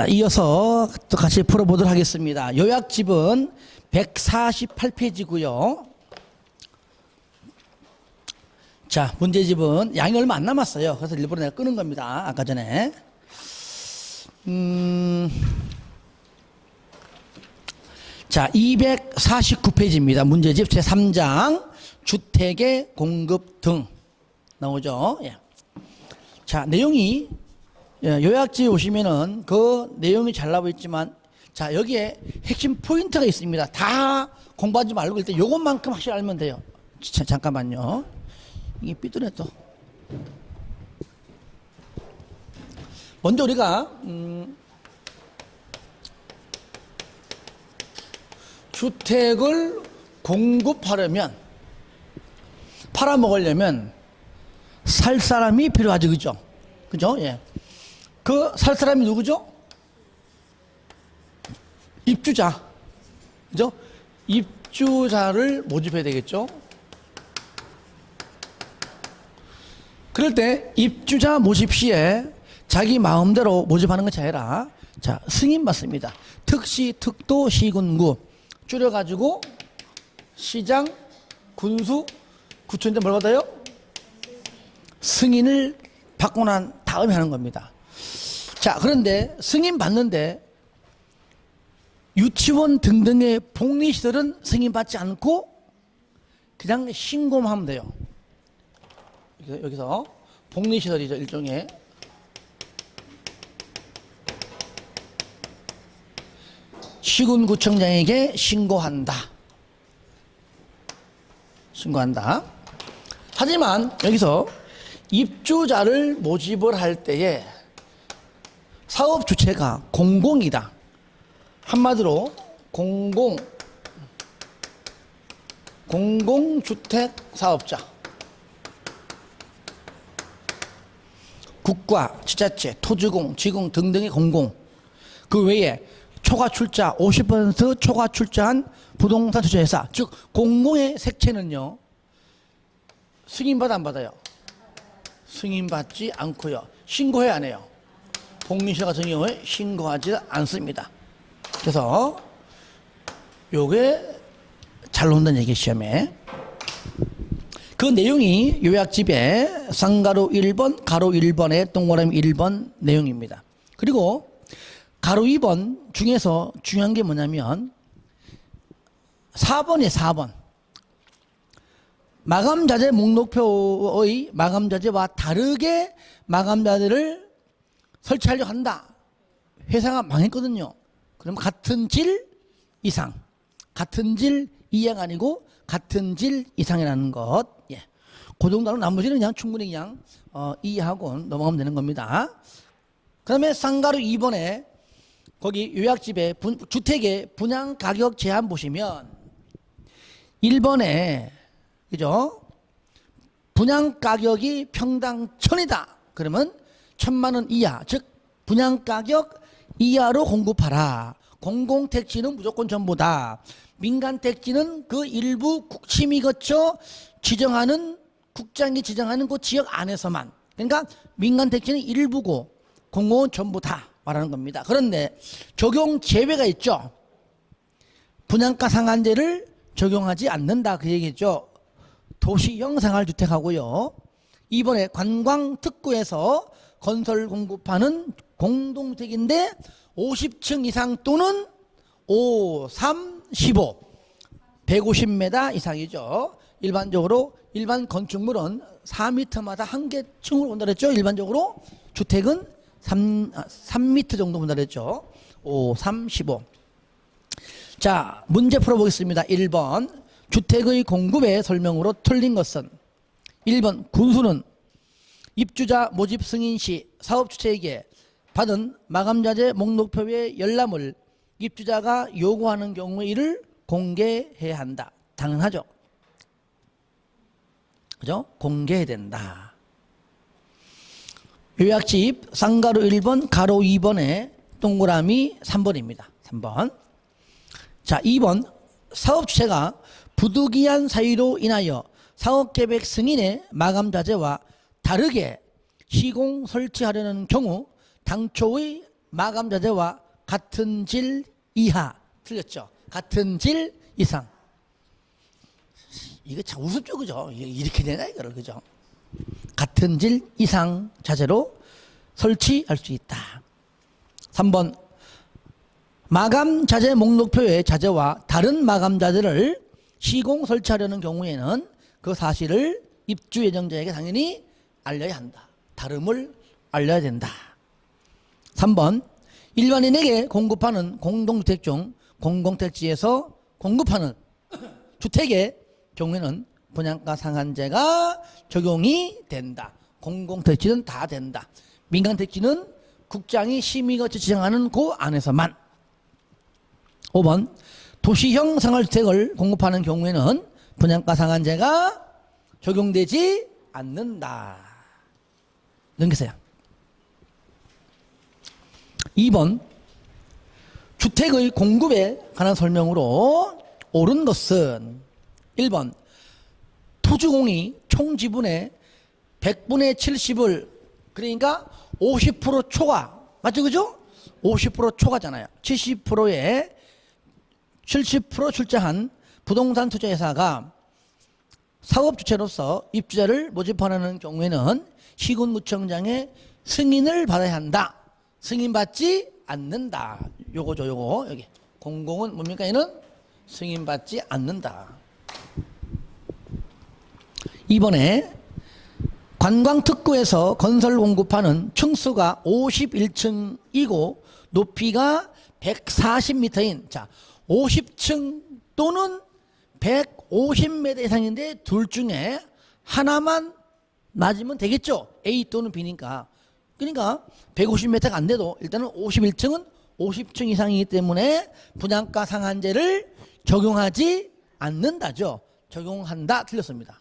자, 이어서 또 같이 풀어보도록 하겠습니다. 요약집은 148페이지고요. 자, 문제집은 양이 얼마 안 남았어요. 그래서 일부러 내가 끄는 겁니다. 아까 전에. 자, 249페이지입니다. 문제집 제3장 주택의 공급 등 나오죠. 예. 자, 내용이 요약집에 오시면은 그 내용이 잘 나와 있지만, 자, 여기에 핵심 포인트가 있습니다. 다 공부하지 말고 일단 요것만큼 확실히 알면 돼요. 잠깐만요. 이게 삐뚤네 또. 먼저 우리가 주택을 공급하려면, 팔아먹으려면 살 사람이 필요하죠. 그죠? 그죠? 예. 그 살 사람이 누구죠? 입주자. 그죠? 입주자를 모집해야 되겠죠? 그럴 때 입주자 모집 시에 자기 마음대로 모집하는 것이 아니라, 자, 승인 받습니다. 특시, 특도, 시군구 줄여가지고 시장, 군수, 구청인데 뭘 받아요? 승인을 받고 난 다음에 하는 겁니다. 자, 그런데 승인 받는데 유치원 등등의 복리시설은 승인 받지 않고 그냥 신고만 하면 돼요. 여기서 복리시설이죠, 일종의. 시군구청장에게 신고한다. 하지만 여기서 입주자를 모집을 할 때에 사업 주체가 공공이다. 한마디로 공공주택 사업자, 국가, 지자체, 토지공, 지공 등등의 공공, 그 외에 초과 출자 50% 초과 출자한 부동산 투자회사, 즉 공공의 색채는요, 승인받아 안 받아요? 승인받지 않고요. 신고해야 안 해요. 복리시설 같은 경우에 신고하지 않습니다. 그래서 요게 잘 나온다는 얘기, 시험에. 그 내용이 요약집에 쌍가루 1번, 가로 1번에 동그라미 1번 내용입니다. 그리고 가로 2번 중에서 중요한 게 뭐냐면 4번이에요. 4번. 마감자재 목록표의 마감자재와 다르게 마감자재를 설치하려고 한다. 회사가 망했거든요. 그럼 같은 질 이상, 같은 질 이하가 아니고 같은 질 이상이라는 것. 예. 그 정도로 나머지는 그냥 충분히 그냥 이해하고 넘어가면 되는 겁니다. 그 다음에 쌍가루 2번에 거기 요약집에 주택의 분양 가격 제한 보시면 1번에, 그죠? 분양 가격이 평당 1000이다. 그러면 1000만 원 이하, 즉 분양 가격 이하로 공급하라. 공공택지는 무조건 전부다. 민간택지는 그 일부 심의 거쳐 지정하는, 국장이 지정하는 그 지역 안에서만. 그러니까 민간택지는 일부고 공공은 전부다 말하는 겁니다. 그런데 적용 제외가 있죠. 분양가 상한제를 적용하지 않는다, 그 얘기죠. 도시형 생활주택하고요. 이번에 관광특구에서 건설 공급하는 공동택인데 50층 이상 또는 5, 3, 15 150m 이상이죠. 일반적으로 일반 건축물은 4m마다 한 개 층으로 본다 그랬죠. 일반적으로 주택은 3m 정도 본다 그랬죠. 5, 3, 15. 자, 문제 풀어보겠습니다. 1번 주택의 공급의 설명으로 틀린 것은 1번 군수는 입주자 모집 승인 시 사업주체에게 받은 마감자재 목록표의 열람을 입주자가 요구하는 경우에 이를 공개해야 한다. 당연하죠. 그죠? 공개해야 된다. 요약집 쌍가루 1번, 가로 2번에 동그라미 3번입니다. 3번. 자, 2번 사업주체가 부득이한 사유로 인하여 사업계획 승인의 마감자재와 다르게 시공 설치하려는 경우 당초의 마감 자재와 같은 질 이하. 틀렸죠? 같은 질 이상. 이거 참 우습죠, 그죠? 이렇게 되나, 이거를, 그죠? 같은 질 이상 자재로 설치할 수 있다. 3번. 마감 자재 목록표의 자재와 다른 마감 자재를 시공 설치하려는 경우에는 그 사실을 입주 예정자에게 당연히 알려야 한다. 다름을 알려야 된다. 3번. 일반인에게 공급하는 공동주택 중 공공택지에서 공급하는 주택의 경우에는 분양가 상한제가 적용이 된다. 공공택지는 다 된다. 민간택지는 국장이 심의거쳐 지정하는 그 안에서만. 5번. 도시형 생활주택을 공급하는 경우에는 분양가 상한제가 적용되지 않는다. 넘기세요. 2번. 주택의 공급에 관한 설명으로 옳은 것은 1번. 토지공이 총 지분의 100분의 70을 그러니까 50% 초과 맞죠, 그죠? 50% 초과잖아요. 70%에 70% 출자한 부동산 투자회사가 사업주체로서 입주자를 모집하는 경우에는 시군구청장의 승인을 받아야 한다. 승인받지 않는다. 요거죠, 요거. 여기 공공은 뭡니까? 얘는 승인받지 않는다. 이번에 관광특구에서 건설 공급하는 층수가 51층이고 높이가 140m인 자 50층 또는 150m 이상인데 둘 중에 하나만 맞으면 되겠죠. A 또는 B니까. 그러니까 150m가 안 돼도 일단은 51층은 50층 이상이기 때문에 분양가 상한제를 적용하지 않는다죠. 적용한다. 틀렸습니다.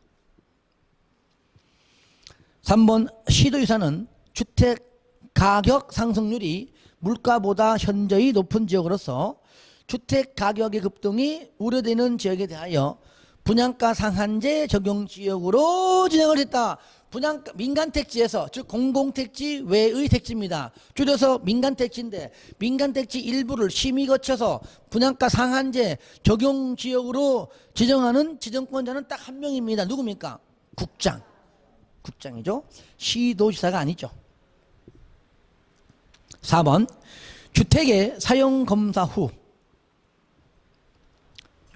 3번. 시도유사는 주택 가격 상승률이 물가보다 현저히 높은 지역으로서 주택 가격의 급등이 우려되는 지역에 대하여 분양가 상한제 적용 지역으로 진행을 했다. 분양가 민간택지에서 즉 공공택지 외의 택지입니다. 줄여서 민간택지인데 민간택지 일부를 심의 거쳐서 분양가 상한제 적용 지역으로 지정하는 지정권자는 딱 한 명입니다. 누굽니까? 국장. 국장이죠. 시도지사가 아니죠. 4번. 주택의 사용검사 후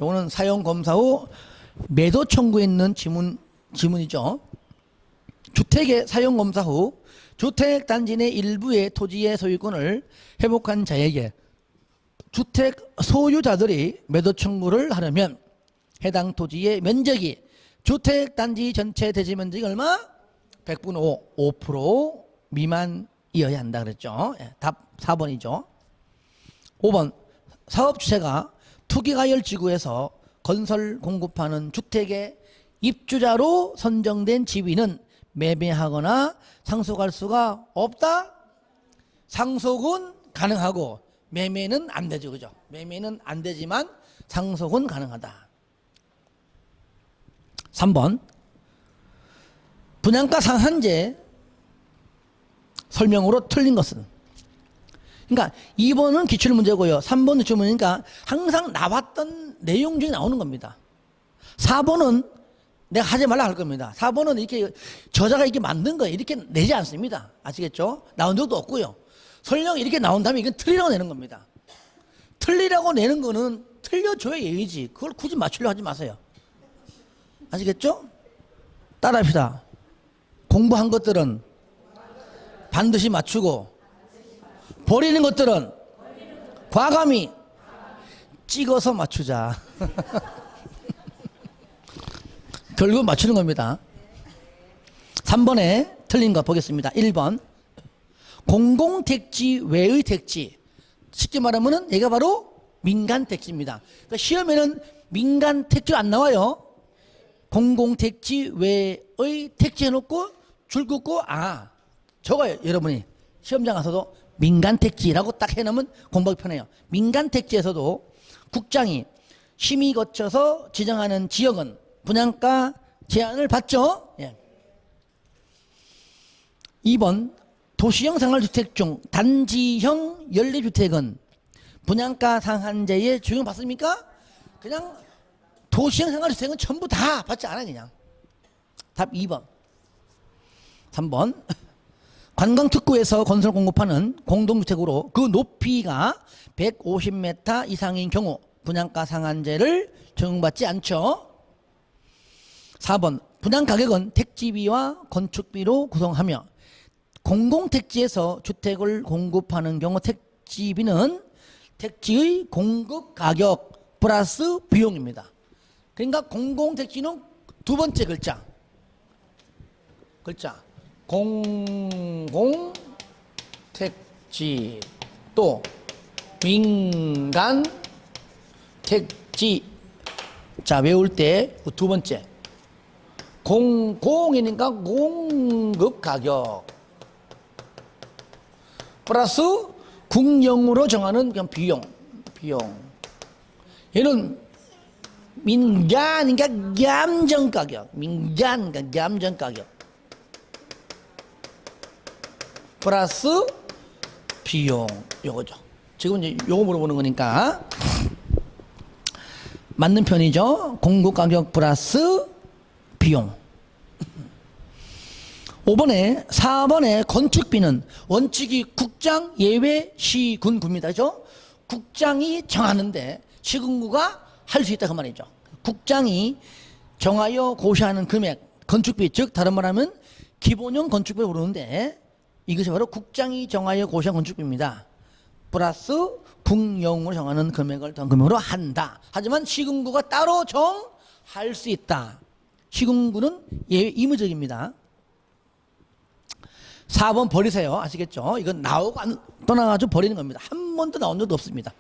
요거는 사용검사 후 매도 청구에 있는 지문이죠. 주택의 사용검사 후 주택단지 내 일부의 토지의 소유권을 회복한 자에게 주택 소유자들이 매도 청구를 하려면 해당 토지의 면적이 주택단지 전체 대지 면적이 얼마? 100분의 5% 미만이어야 한다 그랬죠. 답 4번이죠. 5번. 사업주체가 투기가열지구에서 건설 공급하는 주택의 입주자로 선정된 지위는 매매하거나 상속할 수가 없다? 상속은 가능하고 매매는 안 되죠. 그죠? 매매는 안 되지만 상속은 가능하다. 3번. 분양가 상한제 설명으로 틀린 것은 그러니까 2번은 기출문제고요. 3번은 주문이니까 항상 나왔던 내용 중에 나오는 겁니다. 4번은 내가 하지 말라 할 겁니다. 4번은 이렇게 저자가 이렇게 만든 거예요. 이렇게 내지 않습니다. 아시겠죠? 나온 적도 없고요. 설령 이렇게 나온 다음에 이건 틀리라고 내는 겁니다. 틀리라고 내는 거는 틀려줘야 예의지. 그걸 굳이 맞추려고 하지 마세요. 아시겠죠? 따라합시다. 공부한 것들은 반드시 맞추고 버리는 것들은 과감히 찍어서 맞추자. 결국 맞추는 겁니다. 3번에 틀린 거 보겠습니다. 1번. 공공택지 외의 택지. 쉽게 말하면 얘가 바로 민간택지입니다. 그러니까 시험에는 민간택지가 안 나와요. 공공택지 외의 택지 해놓고 줄 긋고 적어요. 여러분이 시험장 가서도 민간택지라고 딱 해놓으면 공부하기 편해요. 민간택지에서도 국장이 심의 거쳐서 지정하는 지역은 분양가 제한을 받죠. 예. 2번. 도시형 생활주택 중 단지형 연립주택은 분양가 상한제에 적용받습니까? 그냥 도시형 생활주택은 전부 다 받지 않아요. 그냥 답 2번. 3번 관광특구에서 건설 공급하는 공동주택으로 그 높이가 150m 이상인 경우 분양가 상한제를 적용받지 않죠. 4번 분양가격은 택지비와 건축비로 구성하며 공공택지에서 주택을 공급하는 경우 택지비는 택지의 공급가격 플러스 비용입니다. 그러니까 공공택지는 두 번째 글자 공공택지 또 민간택지. 자, 외울 때 두 번째 공이니까 공급가격 플러스 국영으로 정하는 그냥 비용. 얘는 민간이니까 감정가격, 민간이니까 감정가격 플러스 비용. 요거죠. 지금 이제 요거 물어보는 거니까 맞는 편이죠. 공급가격 플러스 비용. 5번에 4번에 건축비는 원칙이 국장 예외 시군구입니다. 그죠? 국장이 정하는데 시군구가 할 수 있다 그 말이죠. 국장이 정하여 고시하는 금액 건축비, 즉 다른 말하면 기본형 건축비를 부르는데 이것이 바로 국장이 정하여 고시한 건축비입니다. 플러스 국영으로 정하는 금액을 더한 금액으로 한다. 하지만 시군구가 따로 정할 수 있다. 시군구는 예외 의무적입니다. 4번 버리세요. 아시겠죠? 이건 나오고 안 떠나가지고 버리는 겁니다. 한 번도 나온 적도 없습니다.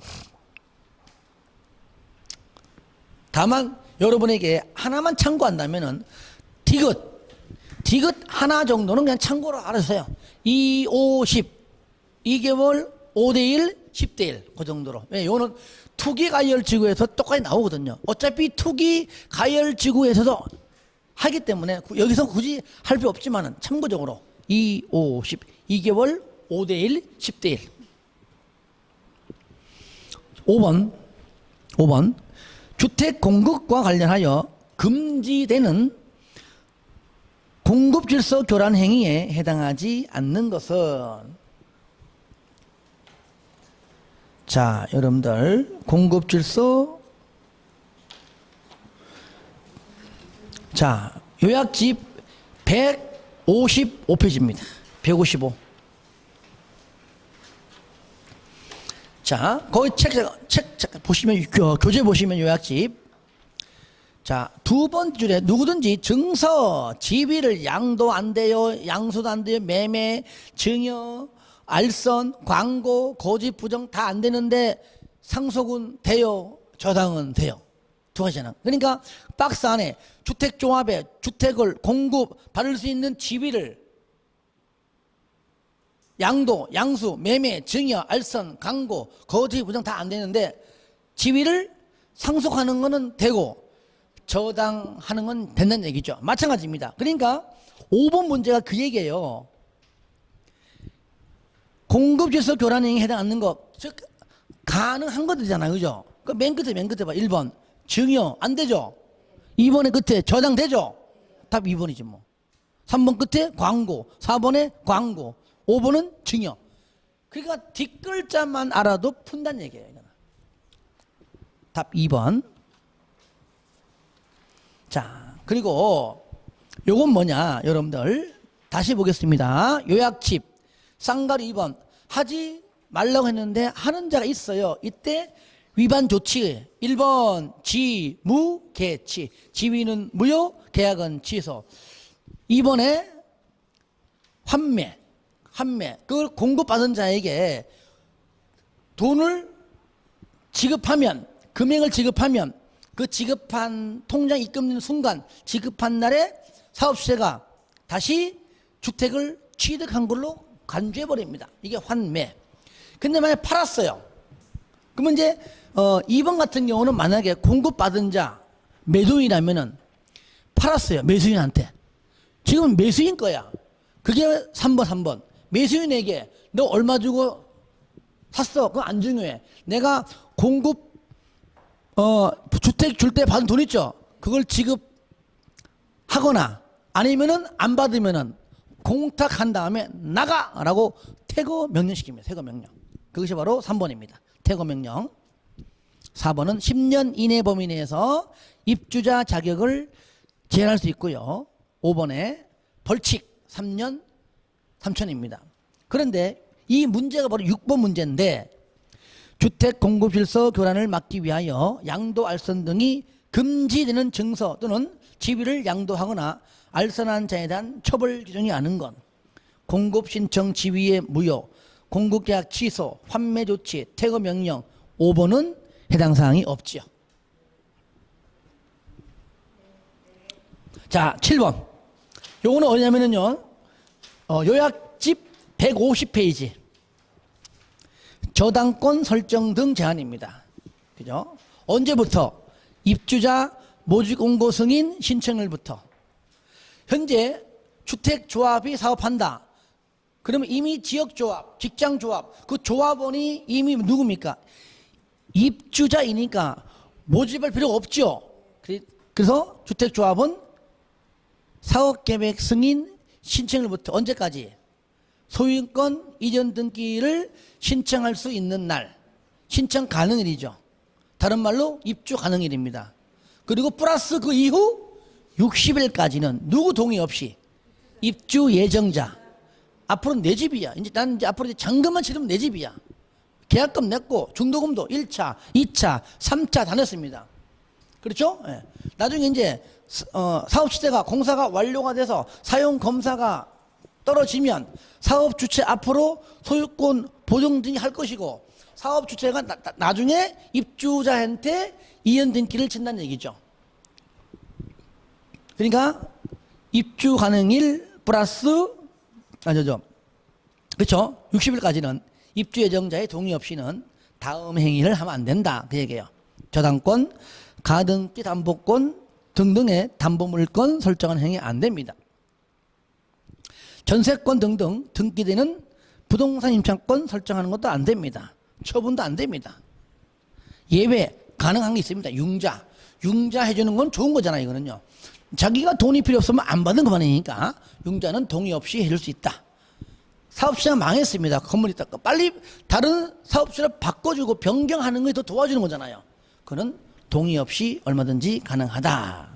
다만 여러분에게 하나만 참고한다면은 디귿 하나 정도는 그냥 참고로 알아주세요. 2, 5, 10 2개월 5대1 10대1 그 정도로. 왜? 이거는 투기 가열지구에서 똑같이 나오거든요. 어차피 투기 가열지구에서도 하기 때문에 여기서 굳이 할 필요 없지만은 참고적으로 2, 5, 10 2개월 5대1 10대1. 5번 주택 공급과 관련하여 금지되는 공급질서 교란 행위에 해당하지 않는 것은, 자 여러분들 공급질서, 자 요약집 155페이지입니다. 155. 자, 거기 책 보시면, 교재 보시면 요약집. 자, 두 번째 줄에 누구든지 증서, 지위를 양도 안 돼요, 양수도 안 돼요, 매매, 증여, 알선, 광고, 고집, 부정 다 안 되는데 상속은 돼요, 저당은 돼요. 두 가지잖아. 그러니까 박스 안에 주택종합에 주택을 공급 받을 수 있는 지위를 양도, 양수, 매매, 증여, 알선, 광고, 거지, 부정 다 안 되는데 지위를 상속하는 거는 되고 저당하는 건 된다는 얘기죠. 마찬가지입니다. 그러니까 5번 문제가 그 얘기예요. 공급질서 교란행위에 해당하는 것, 즉 가능한 것들이잖아요. 그죠? 그 맨 끝에 봐. 1번 증여 안 되죠? 2번의 끝에 저당 되죠? 답 2번이지 뭐. 3번 끝에 광고, 4번에 광고, 5번은 증여. 그러니까 뒷글자만 알아도 푼다는 얘기예요. 답 2번. 자, 그리고 요건 뭐냐 여러분들 다시 보겠습니다. 요약집 쌍가리 2번 하지 말라고 했는데 하는 자가 있어요. 이때 위반 조치 1번 지무개치, 지위는 무효, 계약은 취소. 2번에 환매, 그걸 공급받은 자에게 돈을 지급하면, 금액을 지급하면 그 지급한 통장 입금되는 순간 지급한 날에 사업주체가 다시 주택을 취득한 걸로 간주해 버립니다. 이게 환매. 근데 만약에 팔았어요. 그러면 이제 2번 같은 경우는 만약에 공급받은 자 매도인이라면은 팔았어요. 매수인한테. 지금 매수인 거야. 그게 3번. 매수인에게 너 얼마 주고 샀어? 그건 안 중요해. 내가 공급 주택 줄 때 받은 돈 있죠? 그걸 지급하거나 아니면은 안 받으면은 공탁한 다음에 나가라고 퇴거 명령시킵니다. 퇴거 명령. 그것이 바로 3번입니다. 퇴거 명령. 4번은 10년 이내 범위 내에서 입주자 자격을 제한할 수 있고요. 5번에 벌칙 3년 3천입니다. 그런데 이 문제가 바로 6번 문제인데 주택 공급 질서 교란을 막기 위하여 양도 알선 등이 금지되는 증서 또는 지위를 양도하거나 알선한 자에 대한 처벌 규정이 아는 건 공급 신청 지위의 무효, 공급 계약 취소, 환매 조치, 퇴거 명령 5번은 해당 사항이 없지요. 자, 7번. 요거는 어디냐면요. 요약집 150페이지. 저당권 설정 등 제한입니다. 그죠? 언제부터? 입주자 모집 공고 승인 신청일부터. 현재 주택조합이 사업한다. 그러면 이미 지역조합, 직장조합, 그 조합원이 이미 누굽니까? 입주자이니까 모집할 필요가 없죠. 그래서 주택조합은 사업계획 승인 신청일부터 언제까지? 소유권 이전 등기를 신청할 수 있는 날, 신청 가능일이죠. 다른 말로 입주 가능일입니다. 그리고 플러스 그 이후 60일까지는 누구 동의 없이 입주 예정자. 앞으로는 내 집이야. 난 이제 앞으로 잔금만 치르면 내 집이야. 계약금 냈고 중도금도 1차, 2차, 3차 다 냈습니다. 그렇죠? 예. 나중에 이제 사업 시대가 공사가 완료가 돼서 사용 검사가 떨어지면 사업 주체 앞으로 소유권 보정 등이 할 것이고 사업 주체가 나중에 입주자한테 이연 등기를 친다는 얘기죠. 그러니까 입주 가능일 플러스 그렇죠? 60일까지는 입주 예정자의 동의 없이는 다음 행위를 하면 안 된다. 그 얘기예요. 저당권, 가등기 담보권 등등의 담보물권 설정한 행위 안 됩니다. 전세권 등등 등기되는 부동산 임차권 설정하는 것도 안 됩니다. 처분도 안 됩니다. 예외 가능한 게 있습니다. 융자 해주는 건 좋은 거잖아요. 이거는요. 자기가 돈이 필요 없으면 안 받는 것만이니까 융자는 동의 없이 해줄 수 있다. 사업시장 망했습니다. 건물이 있다. 빨리 다른 사업시를 바꿔주고 변경하는 것이 더 도와주는 거잖아요. 그는 동의 없이 얼마든지 가능하다.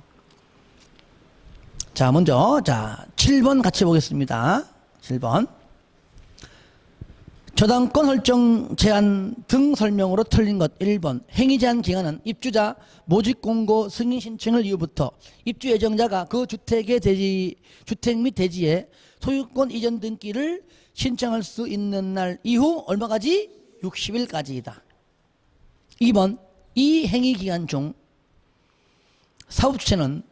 자, 먼저 7번 같이 보겠습니다. 7번. 저당권 설정 제한 등 설명으로 틀린 것 1번. 행위 제한 기간은 입주자 모집 공고 승인 신청을 이후부터 입주 예정자가 그 주택 및 대지에 소유권 이전 등기를 신청할 수 있는 날 이후 얼마까지? 60일까지이다. 2번. 이 행위 기간 중 사업주체는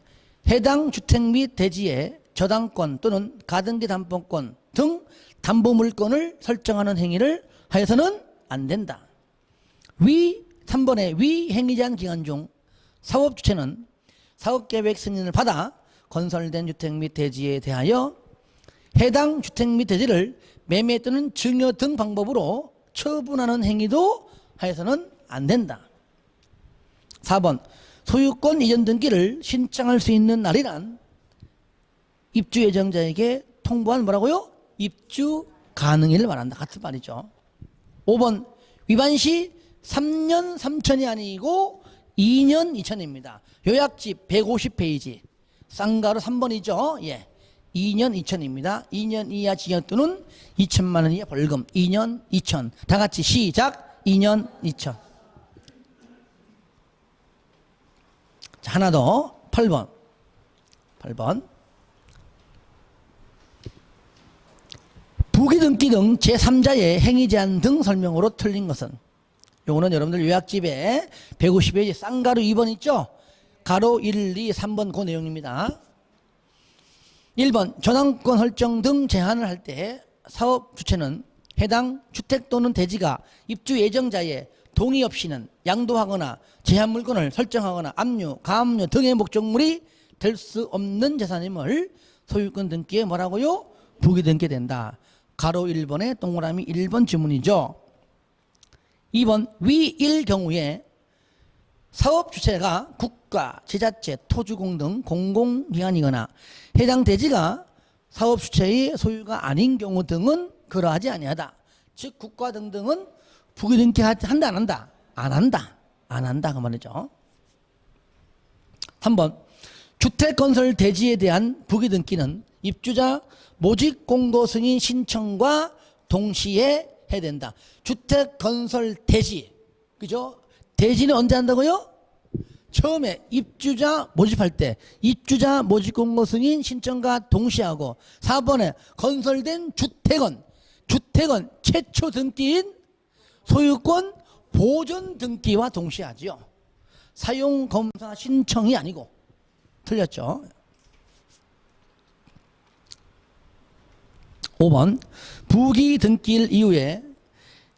해당 주택 및 대지에 저당권 또는 가등기 담보권 등 담보물권을 설정하는 행위를 하여서는 안 된다. 3번의 위 행위 제한 기간 중 사업주체는 사업계획 승인을 받아 건설된 주택 및 대지에 대하여 해당 주택 및 대지를 매매 또는 증여 등 방법으로 처분하는 행위도 하여서는 안 된다. 4번 소유권 이전 등기를 신청할 수 있는 날이란 입주 예정자에게 통보한 뭐라고요? 입주 가능일을 말한다. 같은 말이죠. 5번 위반 시 3년 3천이 아니고 2년 2천입니다. 요약집 150페이지 쌍가루 3번이죠. 예. 2년 2천입니다. 2년 이하 징역 또는 2천만 원 이하 벌금. 2년 2천. 다 같이 시작. 2년 2천. 자, 하나 더. 8번. 부기등기 등 제3자의 행위 제한 등 설명으로 틀린 것은 요거는 여러분들 요약집에 150페이지 쌍가루 2번 있죠? 가로 1, 2, 3번 그 내용입니다. 1번 저당권 설정 등 제한을 할 때 사업 주체는 해당 주택 또는 대지가 입주 예정자의 동의 없이는 양도하거나 제한 물건을 설정하거나 압류, 가압류 등의 목적물이 될 수 없는 재산임을 소유권 등기에 뭐라고요? 부기 등기된다. 가로 1번에 동그라미 1번 지문이죠. 2번 위일 경우에 사업 주체가 국가, 지자체, 토지공 등 공공기관이거나 해당 대지가 사업 주체의 소유가 아닌 경우 등은 그러하지 아니하다. 즉 국가 등등은 부기등기 한다 안 한다? 안 한다. 안 한다 그 말이죠. 3번 주택건설 대지에 대한 부기등기는 입주자 모집 공고 승인 신청과 동시에 해야 된다. 주택건설 대지, 그죠? 대지는 언제 한다고요? 처음에 입주자 모집할 때 입주자 모집 공고 승인 신청과 동시에 하고, 4번에 건설된 주택은 최초 등기인 소유권 보존 등기와 동시에 하지요. 사용 검사 신청이 아니고. 틀렸죠? 5번 부기 등기일 이후에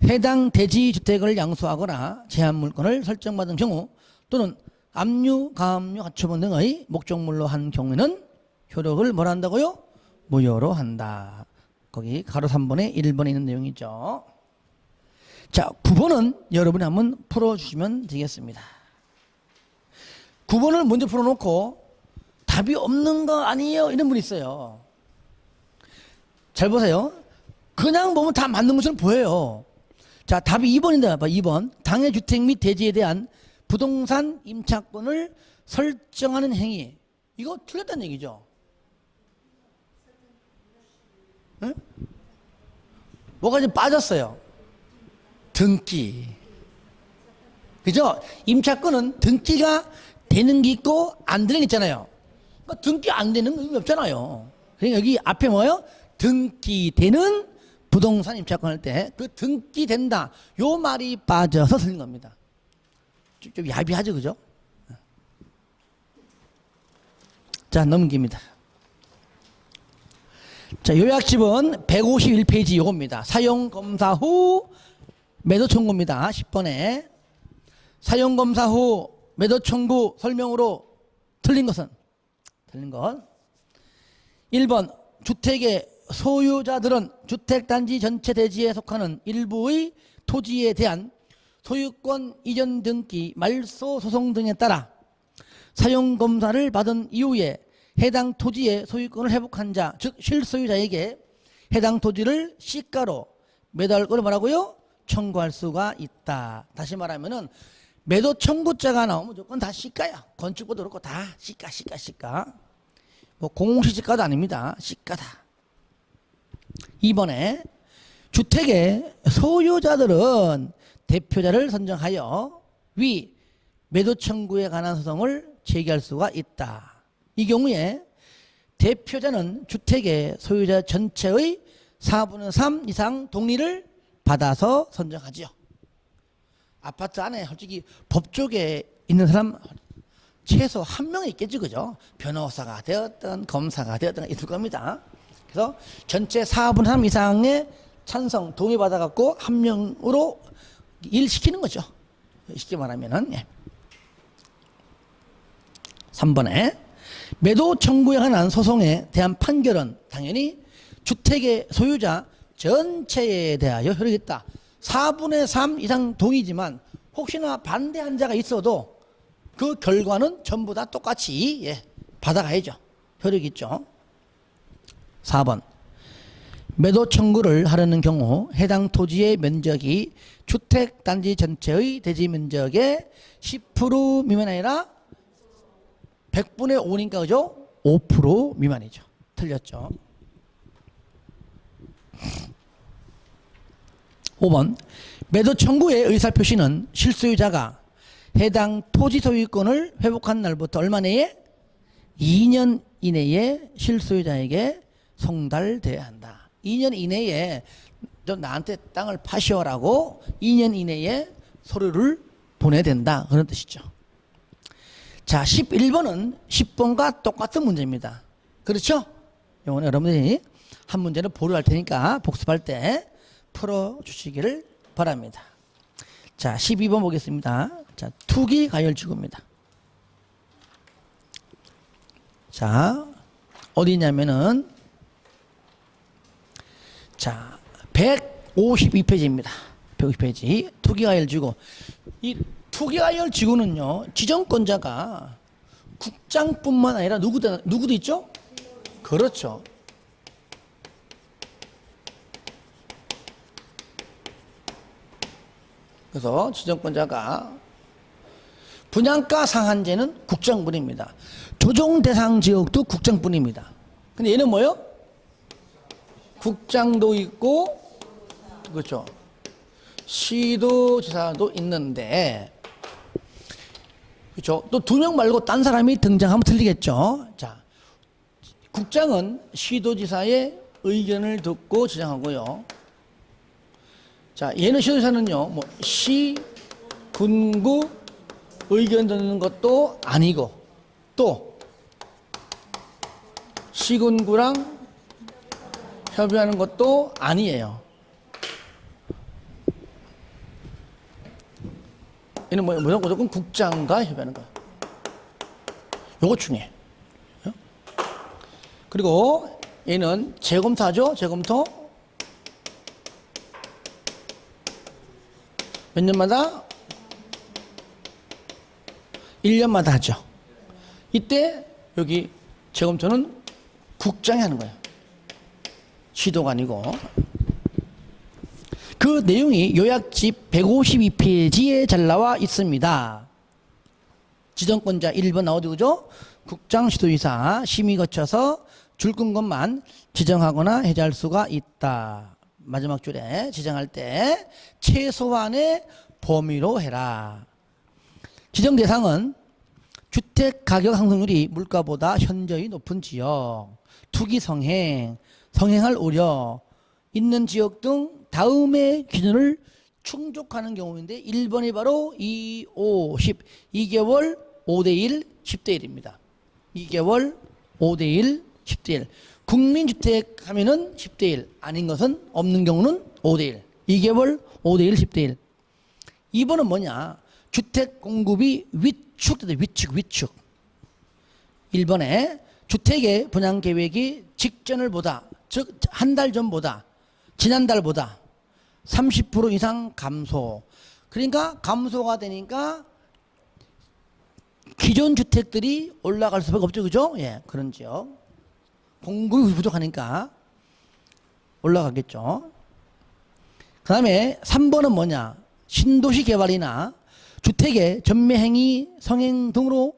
해당 대지 주택을 양수하거나 제한 물건을 설정받은 경우 또는 압류, 가압류, 가처분 등의 목적물로 한 경우에는 효력을 뭐라 한다고요? 무효로 한다. 거기 가로 3번에 1번에 있는 내용이죠. 자, 9번은 여러분이 한번 풀어주시면 되겠습니다. 9번을 먼저 풀어놓고 답이 없는 거 아니에요? 이런 분이 있어요. 잘 보세요. 그냥 보면 다 맞는 것처럼 보여요. 자, 답이 2번인데, 2번. 당해 주택 및 대지에 대한 부동산 임차권을 설정하는 행위. 이거 틀렸다는 얘기죠. 네? 뭐가 좀 빠졌어요. 등기. 그죠? 임차권은 등기가 되는 게 있고 안 되는 게 있잖아요. 그러니까 등기 안 되는 건 의미 없잖아요. 그러니까 여기 앞에 뭐예요? 등기되는 부동산 임차권 할 때 그 등기된다 요 말이 빠져서 틀린 겁니다. 좀 야비하죠, 그죠? 자, 넘깁니다. 자, 요약집은 151페이지 요겁니다. 사용검사 후 매도 청구입니다. 10번에 사용검사 후 매도 청구 설명으로 틀린 것은? 틀린 것 1번 주택의 소유자들은 주택단지 전체 대지에 속하는 일부의 토지에 대한 소유권 이전 등기, 말소 소송 등에 따라 사용검사를 받은 이후에 해당 토지의 소유권을 회복한 자, 즉 실소유자에게 해당 토지를 시가로 매도할 걸 뭐라고요? 청구할 수가 있다. 다시 말하면은 매도 청구자가 나오면 무조건 다 시가야. 건축부도 그렇고 다 시가. 뭐 공시지가도 아닙니다. 시가다. 2번에 주택의 소유자들은 대표자를 선정하여 위 매도 청구에 관한 소송을 제기할 수가 있다. 이 경우에 대표자는 주택의 소유자 전체의 4분의 3 이상 동의를 받아서 선정하죠. 아파트 안에 솔직히 법조계에 있는 사람 최소 한 명은 있겠죠, 그죠? 변호사가 되었든 검사가 되었든 있을 겁니다. 그래서 전체 4분의 3 이상의 찬성, 동의받아갖고 한 명으로 일 시키는 거죠. 쉽게 말하면은. 예. 3번에 매도 청구에 관한 소송에 대한 판결은 당연히 주택의 소유자 전체에 대하여 효력이 있다. 4분의 3 이상 동의지만 혹시나 반대한 자가 있어도 그 결과는 전부 다 똑같이 받아가야죠. 효력이 있죠. 4번 매도 청구를 하려는 경우 해당 토지의 면적이 주택단지 전체의 대지 면적의 10% 미만이 아니라 100분의 5니까 그죠? 5% 미만이죠. 틀렸죠. 5번 매도 청구의 의사표시는 실소유자가 해당 토지 소유권을 회복한 날부터 얼마 내에? 2년 이내에 실소유자에게 송달돼야 한다. 2년 이내에 너 나한테 땅을 파시오라고 2년 이내에 서류를 보내야 된다. 그런 뜻이죠. 자, 11번은 10번과 똑같은 문제입니다. 그렇죠? 이거는 여러분들이 한 문제는 보류할 테니까 복습할 때 풀어주시기를 바랍니다. 자, 12번 보겠습니다. 자, 투기 가열지구입니다. 자, 어디냐면은 자, 152페이지입니다. 150페이지. 투기가열지구. 이 투기가열지구는요, 지정권자가 국장뿐만 아니라 누구도 있죠? 그렇죠. 그래서 지정권자가 분양가 상한제는 국장뿐입니다. 조정 대상 지역도 국장뿐입니다. 근데 얘는 뭐요? 국장도 있고, 그렇죠. 시도지사도 있는데, 그렇죠. 또 두 명 말고 딴 사람이 등장하면 틀리겠죠. 자, 국장은 시도지사의 의견을 듣고 지정하고요. 자, 얘는 시도지사는요, 뭐 시, 군구 의견 듣는 것도 아니고, 또 시군구랑 협의하는 것도 아니에요. 얘는 무조건 국장과 협의하는 거예요. 요거 중요해. 그리고 얘는 재검토하죠. 재검토. 몇 년마다? 1년마다 하죠. 이때 여기 재검토는 국장이 하는 거예요. 시도가 아니고. 그 내용이 요약집 152페이지에 잘 나와 있습니다. 지정권자 1번 어디 오죠? 국장, 시도지사 심의 거쳐서 줄 끈 것만 지정하거나 해제할 수가 있다. 마지막 줄에 지정할 때 최소한의 범위로 해라. 지정 대상은 주택 가격 상승률이 물가보다 현저히 높은 지역, 투기 성행, 성행할 우려 있는 지역 등 다음의 기준을 충족하는 경우인데 1번이 바로 2, 5, 10, 2개월 5대1, 10대1입니다. 2개월 5대1, 10대1. 국민주택 하면은 10대1, 아닌 것은 없는 경우는 5대1. 2개월 5대1, 10대1. 2번은 뭐냐? 주택 공급이 위축되다. 위축. 1번에 주택의 분양 계획이 직전을 보다, 즉 한 달 전보다, 지난달보다 30% 이상 감소. 그러니까 감소가 되니까 기존 주택들이 올라갈 수밖에 없죠. 그죠? 예, 그런 지역. 공급이 부족하니까 올라가겠죠. 그 다음에 3번은 뭐냐? 신도시 개발이나 주택의 전매행위, 성행 등으로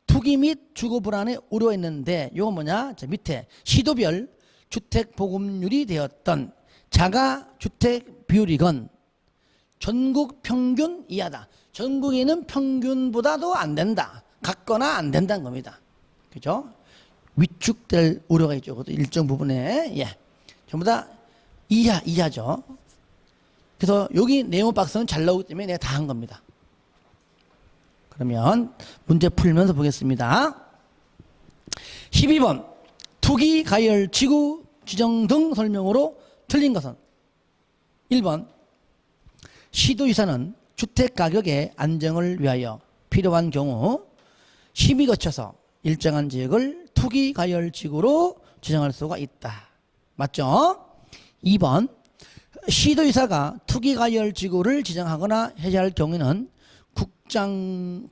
투기 및 주거 불안에 우려했는데 이건 뭐냐? 자, 밑에 시도별 주택 보급률이 되었던 자가 주택 비율이건 전국 평균 이하다. 전국에는 평균보다도 안 된다. 같거나 안 된다는 겁니다. 그죠? 위축될 우려가 있죠. 그것도 일정 부분에. 예. 전부 다 이하죠. 그래서 여기 네모 박스는 잘 나오기 때문에 내가 다 한 겁니다. 그러면 문제 풀면서 보겠습니다. 12번 투기, 가열, 지구, 지정 등 설명으로 틀린 것은 1번 시도지사는 주택가격의 안정을 위하여 필요한 경우 심의 거쳐서 일정한 지역을 투기, 가열, 지구로 지정할 수가 있다. 맞죠? 2번 시도지사가 투기, 가열, 지구를 지정하거나 해제할 경우에는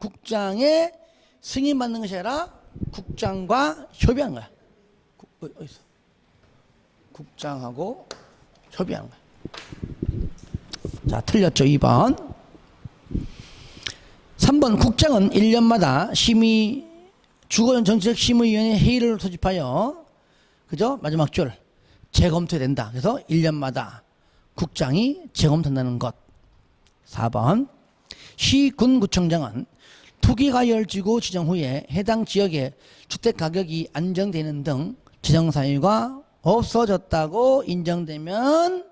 국장의 승인받는 것이 아니라 국장과 협의하는 거야. 어디서? 국장하고 협의하는 거야. 자, 틀렸죠. 2번. 3번 국장은 1년마다 주거정책심의위원회 회의를 소집하여, 그죠? 마지막 줄 재검토해야 된다. 그래서 1년마다 국장이 재검토한다는 것. 4번 시군구청장은 투기가열지구 지정 후에 해당 지역의 주택가격이 안정되는 등 지정 사유가 없어졌다고 인정되면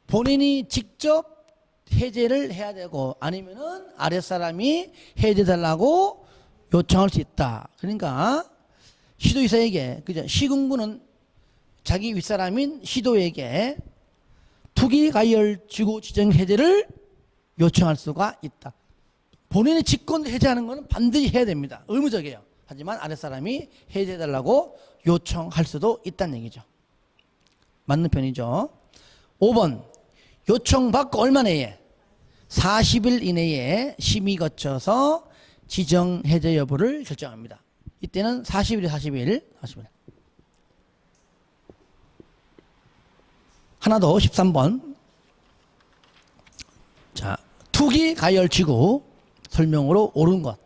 본인이 직접 해제를 해야 되고 아니면은 아랫사람이 해제해달라고 요청할 수 있다. 그러니까 시도지사에게, 그죠? 시군구는 자기 윗사람인 시도에게 투기가열지구 지정 해제를 요청할 수가 있다. 본인이 직권 해제하는 것은 반드시 해야 됩니다. 의무적이에요. 하지만 아랫사람이 해제해달라고 요청할 수도 있다는 얘기죠. 맞는 편이죠. 5번 요청받고 얼마 내에 40일 이내에 심의 거쳐서 지정 해제 여부를 결정합니다. 이때는 40일. 하나 더 13번. 자, 투기 가열지구 설명으로 옳은 것.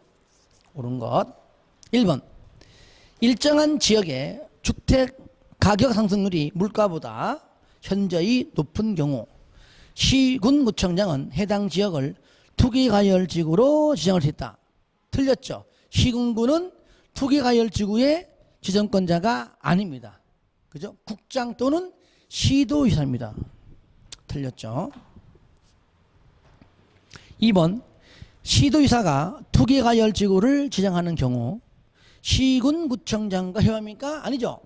1번. 일정한 지역의 주택 가격 상승률이 물가보다 현저히 높은 경우 시군구청장은 해당 지역을 투기가열지구로 지정할 수 있다. 틀렸죠. 시군구는 투기가열지구의 지정권자가 아닙니다. 그죠? 국장 또는 시도의사입니다. 틀렸죠. 2번 시도의사가 투기가열지구를 지정하는 경우 시군구청장과 협의합니까? 아니죠.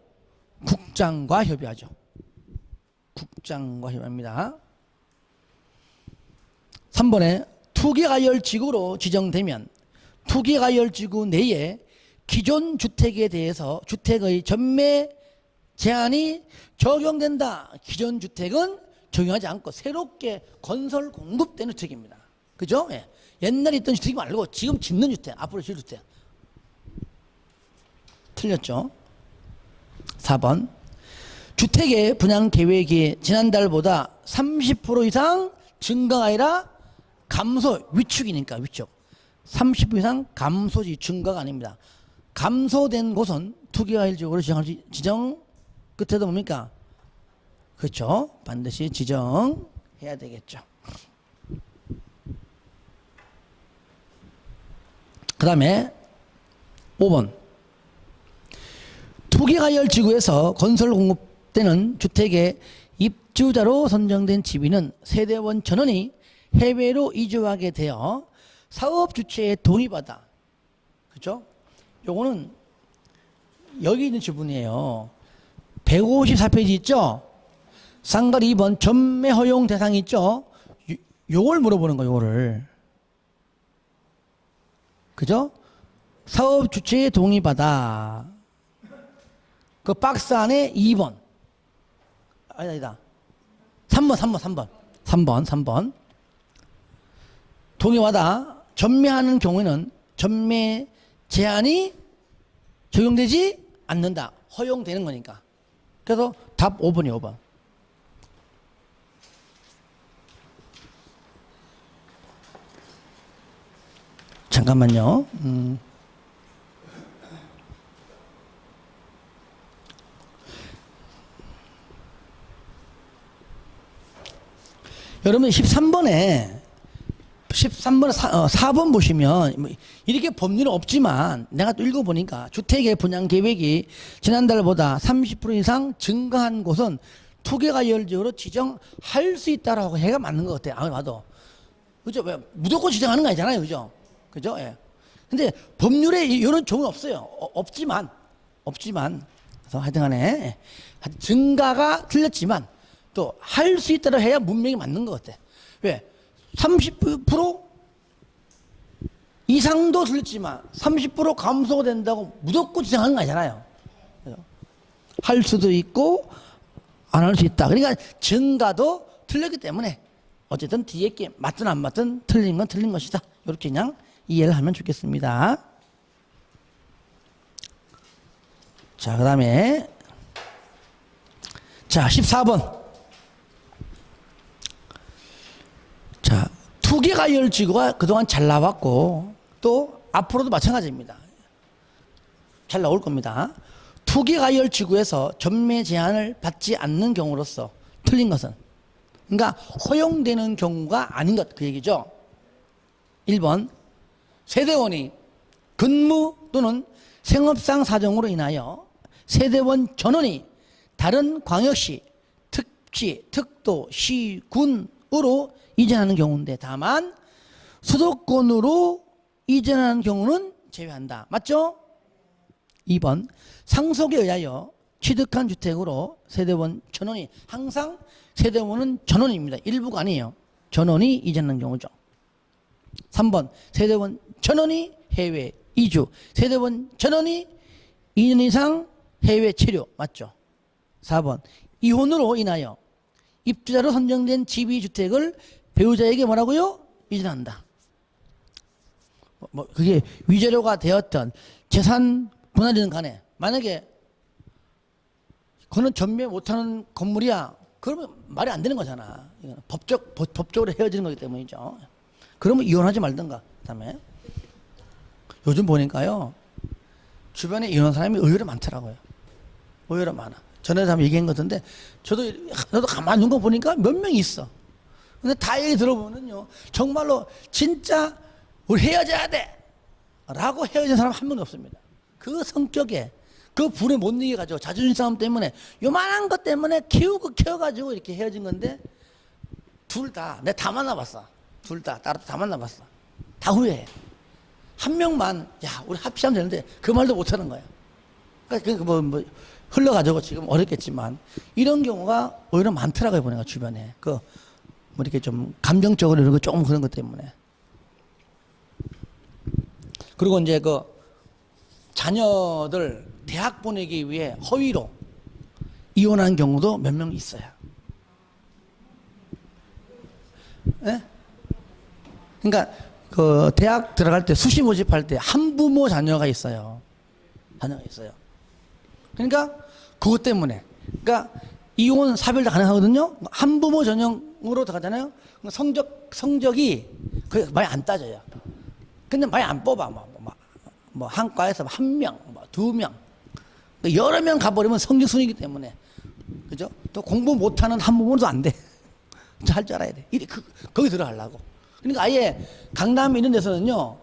국장과 협의하죠. 국장과 협의합니다. 3번에 투기가열지구로 지정되면 투기가열지구 내에 기존 주택에 대해서 주택의 전매 제한이 적용된다. 기존 주택은 적용하지 않고 새롭게 건설 공급되는 주택입니다. 그죠? 예. 옛날에 있던 주택이 말고 지금 짓는 주택, 앞으로 지을 주택. 틀렸죠? 4번 주택의 분양 계획이 지난달보다 30% 이상 증가가 아니라 감소, 위축이니까 위축. 30% 이상 감소지 증가가 아닙니다. 감소된 곳은 투기가열지구로 지정 끝에도 뭡니까? 그렇죠. 반드시 지정해야 되겠죠. 그 다음에 5번 투기가열지구에서 건설 공급되는 주택의 입주자로 선정된 집인은 세대원 전원이 해외로 이주하게 되어 사업 주체의 동의받아. 그죠? 요거는 여기 있는 지분이에요. 154페이지 있죠? 상가리 2번 전매 허용 대상 있죠? 요걸 물어보는 거예요. 요거를. 그죠? 사업 주체의 동의받아. 그 박스 안에 2번. 아니다. 3번. 동의받아 전매하는 경우에는 전매 제한이 적용되지 않는다. 허용되는 거니까. 그래서 답 5번이에요. 5번. 잠깐만요. 여러분 13번에 4번 보시면 이렇게 법률은 없지만 내가 또 읽어보니까 주택의 분양 계획이 지난달보다 30% 이상 증가한 곳은 투기가열지구로 지정할 수 있다라고 해가 맞는 것 같아요. 아무리 봐도. 그죠? 왜? 무조건 지정하는 거 아니잖아요. 그죠? 그죠? 예. 근데 법률에 이런 조문은 없어요. 없지만. 그래서 하여튼 간에 증가가 틀렸지만 또 할 수 있다고 해야 문명이 맞는 것 같아. 왜? 30% 이상도 틀렸지만 30% 감소가 된다고 무조건 지정하는 거 아니잖아요. 할 수도 있고 안 할 수 있다. 그러니까 증가도 틀렸기 때문에 어쨌든 뒤에 게 맞든 안 맞든 틀린 건 틀린 것이다. 이렇게 그냥 이해를 하면 좋겠습니다. 자, 그 다음에 자 14번. 자, 투기가열지구가 그동안 잘 나왔고 또 앞으로도 마찬가지입니다. 잘 나올 겁니다. 투기가열지구에서 전매 제한을 받지 않는 경우로서 틀린 것은, 그러니까 허용되는 경우가 아닌 것, 그 얘기죠. 1번 세대원이 근무 또는 생업상 사정으로 인하여 세대원 전원이 다른 광역시, 특시, 특도, 시, 군으로 이전하는 경우인데 다만 수도권으로 이전하는 경우는 제외한다. 맞죠? 2번 상속에 의하여 취득한 주택으로 세대원 전원이, 항상 세대원은 전원입니다. 일부가 아니에요. 전원이 이전하는 경우죠. 3번 세대원 전원이 해외 이주, 세대원 전원이 2년 이상 해외 체류. 맞죠? 4번 이혼으로 인하여 입주자로 선정된 지비주택을 배우자에게 뭐라고요? 이전한다. 그게 위자료가 되었던 재산 분할이든 간에 만약에 그거는 전매 못하는 건물이야. 그러면 말이 안 되는 거잖아. 이거는 법적으로 헤어지는 거기 때문이죠. 그러면 이혼하지 말든가. 그다음에 요즘 보니까요. 주변에 이혼한 사람이 의외로 많더라고요. 의외로 많아. 전에도 한번 얘기한 것 같은데 저도 가만히 눈 거 보니까 몇 명 있어. 근데 다 얘기 들어보면요. 정말로 진짜 우리 헤어져야 돼! 라고 헤어진 사람 한 명도 없습니다. 그 성격에 그 불에 못 이겨가지고 자존심 싸움 때문에 요만한 것 때문에 키워가지고 이렇게 헤어진 건데 둘 다 내가 다 만나봤어. 둘 다 따로 다 만나봤어. 다 후회해. 한 명만 야 우리 합치하면 되는데 그 말도 못하는 거야. 그러니까 뭐 흘러가지고 지금 어렵겠지만 이런 경우가 오히려 많더라고요. 보니까 주변에 뭐 이렇게 좀 감정적으로 이런 거 조금 그런 것 때문에. 그리고 이제 그 자녀들 대학 보내기 위해 허위로 이혼한 경우도 몇 명 있어요. 네? 그러니까 그 대학 들어갈 때 수시 모집할 때 한부모 자녀가 있어요. 자녀가 있어요. 그러니까 그것 때문에 그러니까 이혼 사별 다 가능하거든요. 한부모 전형으로 들어가잖아요. 성적이 거의 많이 안 따져요. 근데 많이 안 뽑아. 뭐 한 과에서 한 명, 두 명, 여러 명 가버리면 성적 순위이기 때문에 그죠? 또 공부 못하는 한부모도 안 돼. 할 줄 알아야 돼. 거기 들어가려고. 그러니까 아예 강남 이런 데서는요,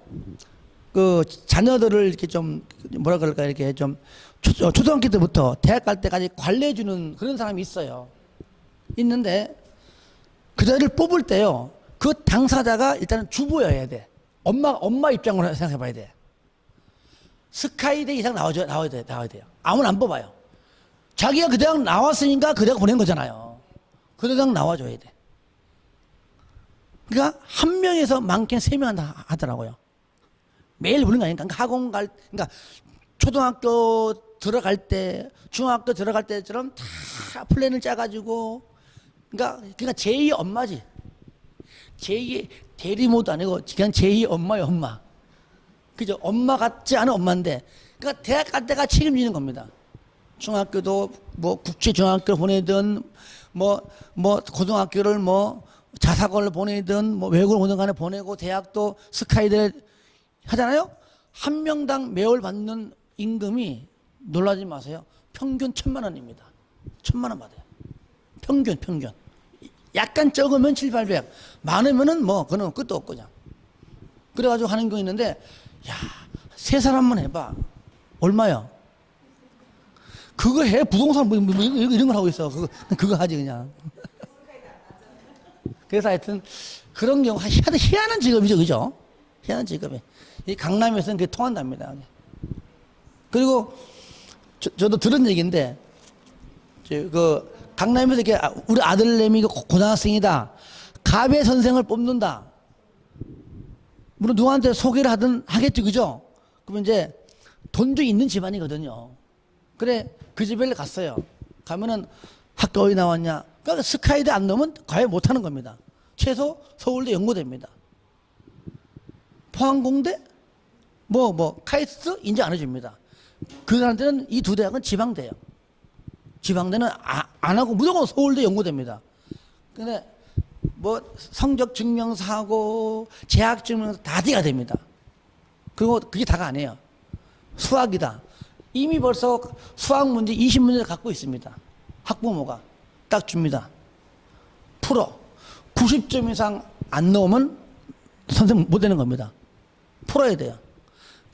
그 자녀들을 이렇게 좀 뭐라 그럴까 이렇게 좀 초등학교 때부터 대학 갈 때까지 관리해주는 그런 사람이 있어요. 있는데 그 자리를 뽑을 때요, 그 당사자가 일단은 주부여야 돼. 엄마 입장으로 생각해봐야 돼. 스카이대 이상 나와야 돼요. 아무나 안 뽑아요. 자기가 그 대학 나왔으니까 그 대학 보낸 거잖아요. 그 대학 나와줘야 돼. 그러니까 한 명에서 많게는 3명 한다 하더라고요. 매일 보는 거 아니니까. 그러니까 초등학교 들어갈 때, 중학교 들어갈 때처럼 다 플랜을 짜가지고, 그러니까 제2 엄마지. 제2 대리모도 아니고 그냥 제2 엄마예요, 엄마. 그죠? 엄마 같지 않은 엄마인데, 그러니까 대학 갈 때가 책임지는 겁니다. 중학교도 뭐 국제중학교를 보내든, 고등학교를 자사고를 보내든, 외국을 오든 간에 보내고, 대학도 스카이들 하잖아요? 한 명당 매월 받는 임금이 놀라지 마세요. 평균 1,000만 원입니다. 1,000만 원 받아요. 평균. 약간 적으면 700, 800. 많으면은 그거는 끝도 없고 그냥. 그래가지고 하는 거 있는데, 야, 3사람만 해봐. 얼마야? 그거 해. 부동산 이런 걸 하고 있어. 그거 하지 그냥. 그래서 하여튼 그런 경우 희한한 직업이죠. 그죠? 희한한 직업이. 이 강남에서는 그게 통한답니다. 그리고 저도 들은 얘기인데, 강남에서 이렇게 우리 아들내미 고등학생이다. 가배 선생을 뽑는다. 물론 누구한테 소개를 하겠지, 그죠? 그러면 이제 돈도 있는 집안이거든요. 그래, 그 집에 갔어요. 가면은 학교 어디 나왔냐? 그러니까 스카이대 안 넣으면 과외 못 하는 겁니다. 최소 서울대 연고대입니다. 포항공대? 카이스트? 인정 안 해줍니다. 그 사람들은 이 두 대학은 지방대예요. 지방대는 안 하고 무조건 서울대 연고대입니다. 근데 성적 증명서하고 재학 증명서 다 떼야 됩니다. 그리고 그게 다가 아니에요. 수학이다. 이미 벌써 수학 문제 20문제를 갖고 있습니다. 학부모가 딱 줍니다. 풀어. 90점 이상 안 넣으면 선생님 못 되는 겁니다. 풀어야 돼요.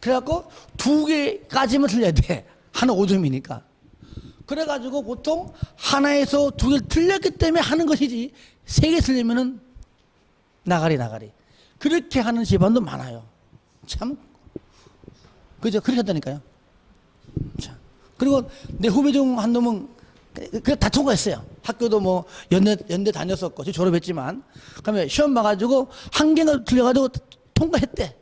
그래갖고 2개까지만 틀려야 돼. 하나 5점이니까. 그래가지고 보통 하나에서 2개를 틀렸기 때문에 하는 것이지 3개 틀리면은 나가리. 그렇게 하는 집안도 많아요. 참, 그죠? 그렇게 한다니까요. 자, 그리고 내 후배 중 한 놈은 다 통과했어요. 학교도 연대 다녔었고, 졸업했지만. 그러면 시험 봐가지고 한 개가 틀려가지고 통과했대.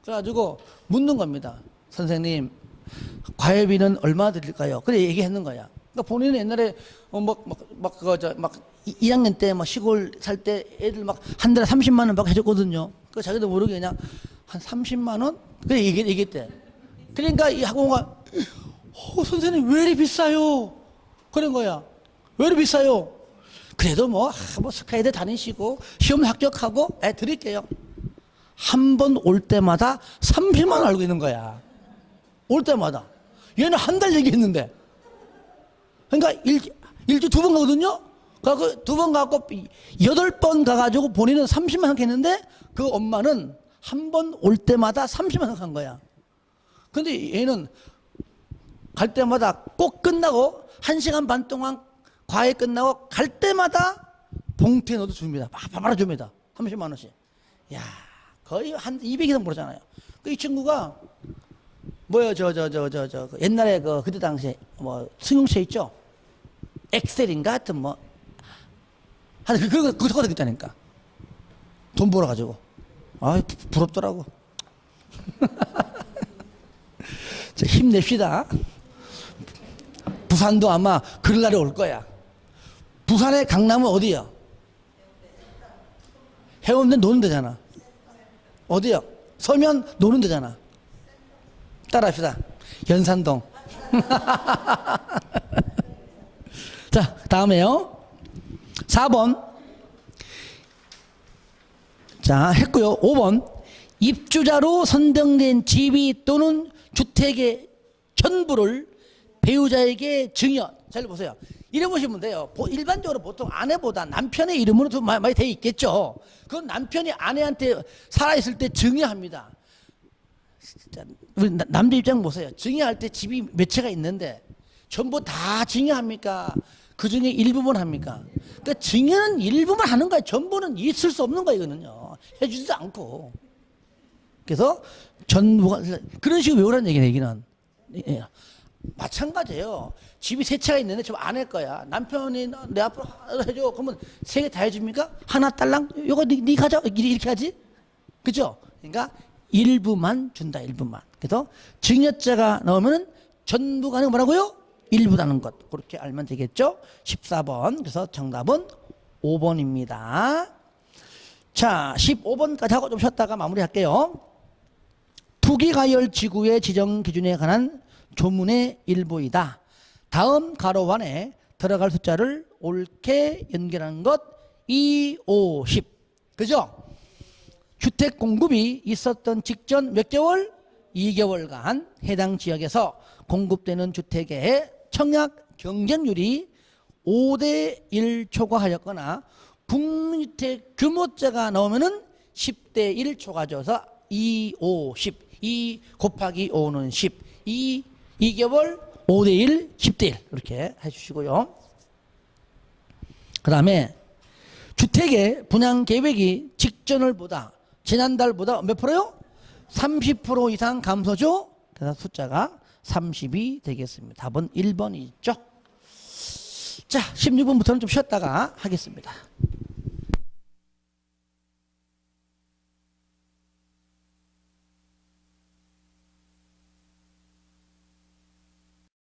그래가지고 묻는 겁니다. 선생님, 과외비는 얼마 드릴까요? 그래 얘기했는 거야. 그러니까 본인은 옛날에 막 2학년 때 막 시골 살 때 애들 막 한 달에 30만 원 받고 해줬거든요. 그 자기도 모르게 그냥 한 30만 원? 그래 얘기했대. 그러니까 이 학부모가 선생님 왜 이리 비싸요? 그런 거야. 왜 이리 비싸요? 그래도 뭐 스카이대 다니시고 시험 합격하고 드릴게요. 한 번 올 때마다 30만 원 알고 있는 거야. 올 때마다. 얘는 한 달 얘기했는데. 그러니까 일주 2번 가거든요. 그 2번 가고 8번 가가지고 본인은 30만 원 했는데 그 엄마는 한 번 올 때마다 30만 원 한 거야. 근데 얘는 갈 때마다 꼭 끝나고 1시간 반 동안 과외 끝나고 갈 때마다 봉투에 넣어도 줍니다. 바로 줍니다. 30만 원씩. 야, 거의 한 200 이상 벌었잖아요. 이 친구가 옛날에 그때 당시에 승용차 있죠? 엑셀인가 하여튼 그거 타고 다니까 돈 벌어가지고. 부럽더라고. 자, 힘냅시다. 부산도 아마 그럴 날이 올 거야. 부산의 강남은 어디야? 해운대 노는 데잖아. 어디요? 서면 노는 데잖아. 따라합시다. 연산동. 자, 다음에요. 4번. 자, 했고요. 5번. 입주자로 선정된 집이 또는 주택의 전부를 배우자에게 증여. 잘 보세요. 이래 보시면 돼요. 일반적으로 보통 아내보다 남편의 이름으로 좀 많이 돼 있겠죠. 그건 남편이 아내한테 살아있을 때 증여합니다. 우리 남자 입장 보세요. 증여할 때 집이 몇 채가 있는데 전부 다 증여합니까? 그 중에 일부분 합니까? 그러니까 증여는 일부만 하는 거예요. 전부는 있을 수 없는 거예요. 이거는요. 해주지도 않고. 그래서 전부가 그런 식으로 외우라는 얘기네. 얘기는. 마찬가지예요. 집이 3채가 있는데 저 아내 거야. 남편이 내 앞으로 해줘. 그러면 3개 다 해줍니까? 하나 딸랑? 이거 네 가져. 이렇게 하지? 그죠? 그러니까 일부만 준다. 일부만. 그래서 증여자가 나오면은 전부가 아니고 뭐라고요? 일부라는 것. 그렇게 알면 되겠죠? 14번. 그래서 정답은 5번입니다. 자, 15번까지 하고 좀 쉬었다가 마무리할게요. 투기가열지구의 지정 기준에 관한 조문의 일부이다. 다음 가로안에 들어갈 숫자를 옳게 연결하는 것 2, 5, 10. 그죠? 주택 공급이 있었던 직전 몇 개월? 2개월간 해당 지역에서 공급되는 주택의 청약 경쟁률이 5대1 초과하였거나 북주택 규모자가 나오면은 10대1 초과져서 2, 5, 10. 2 곱하기 5는 10. 2개월 5대1, 10대1 이렇게 해주시고요. 그 다음에 주택의 분양 계획이 직전을 보다 지난달보다 몇 프로요? 30% 이상 감소죠. 그래서 숫자가 30이 되겠습니다. 답은 1번이 있죠. 자, 16번부터는 좀 쉬었다가 하겠습니다.